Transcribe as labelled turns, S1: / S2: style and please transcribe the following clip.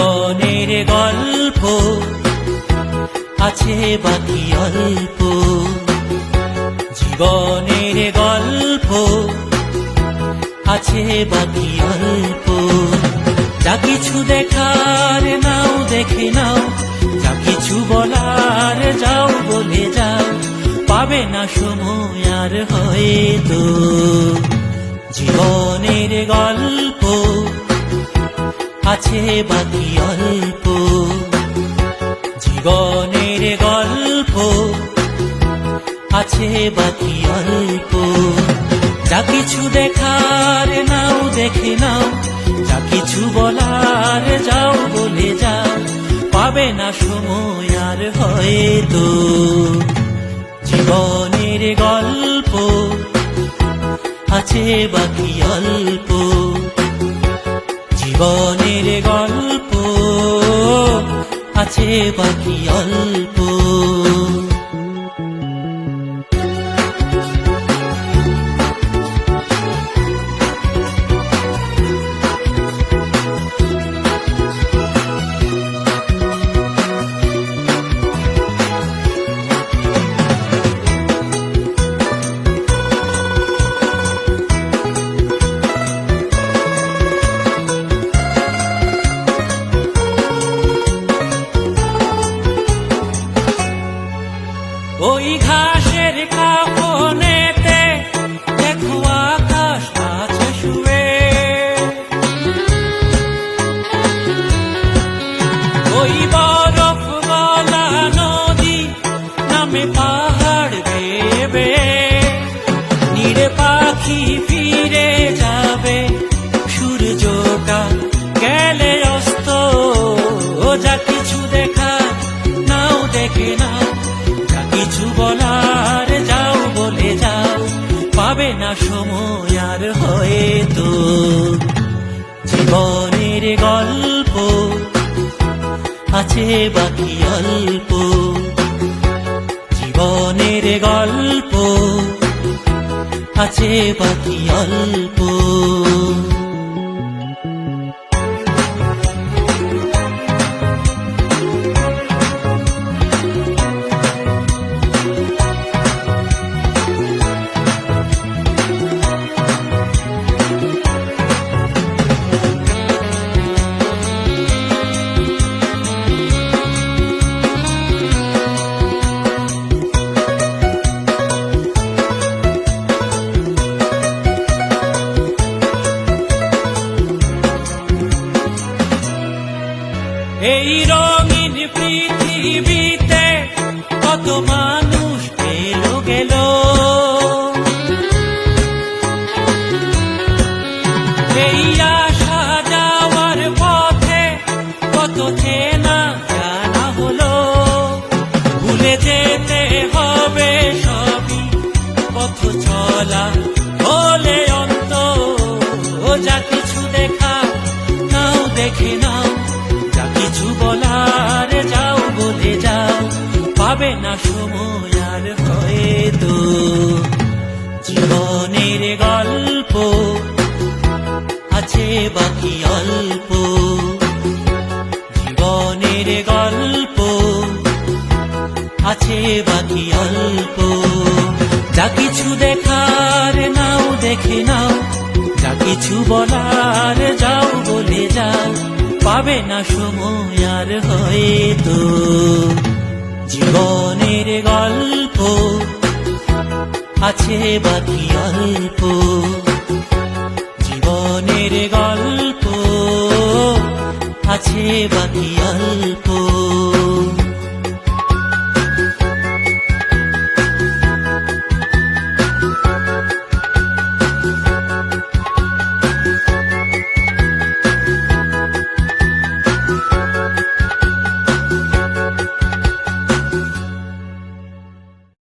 S1: জীবনের গল্প আছে বাকি অল্প, জীবনের গল্প আছে বাকি অল্প। যা কিছু দেখার নাও দেখে নাও, যা কিছু বলার যাও বলে যাও, পাবে না সময় আর হয়তো। জীবনের গল্প আছে বাকি অল্প, জীবনের গল্প আছে বাকি অল্প। যা কিছু দেখার নাও দেখে নাও, যা কিছু বলার যাও বলে যাও, পাবে না সময় আর হয়তো। জীবনের গল্প আছে বাকি অল্প, জীবনের গল্প আছে বাকি অল্প। ওই ঘাসের কাফনেতে দেখো আকাশ আছে শুয়ে, ওই বরফ গলা নদী নামে পাহাড় বেবে, নিড়ে পাখি ফিরে যাবে সূর্যটা গেলে অস্ত। যা কিছু দেখা নাও দেখে নাও, কিছু বলার যাও বলে যাও, পাবে না সময় আর হয়তো। জীবনের গল্প আছে বাকি অল্প, জীবনের গল্প আছে বাকি অল্প। এই রঙিন পৃথিবীতে কত মানুষ এলো গেল, এই আসা যাওয়ার পথে কত চেনা জানা হলো। ভুলে যেতে হবে সবই পথ চলা হলে অন্ত। যা কিছু দেখা নাও দেখে নাও, যা কিছু বলার যাও বলে যাও, পাবে না সময় আর হয়তো। জীবনের গল্প আছে বাকি অল্প, জীবনের গল্প আছে বাকি অল্প। যা কিছু দেখার নাও দেখে নাও, যা কিছু বলার যাও বলে যাও, পাবে না সময় আর হয়তো। জীবনের গল্প আছে বাকি অল্প, জীবনের গল্প আছে বাকি অল্প।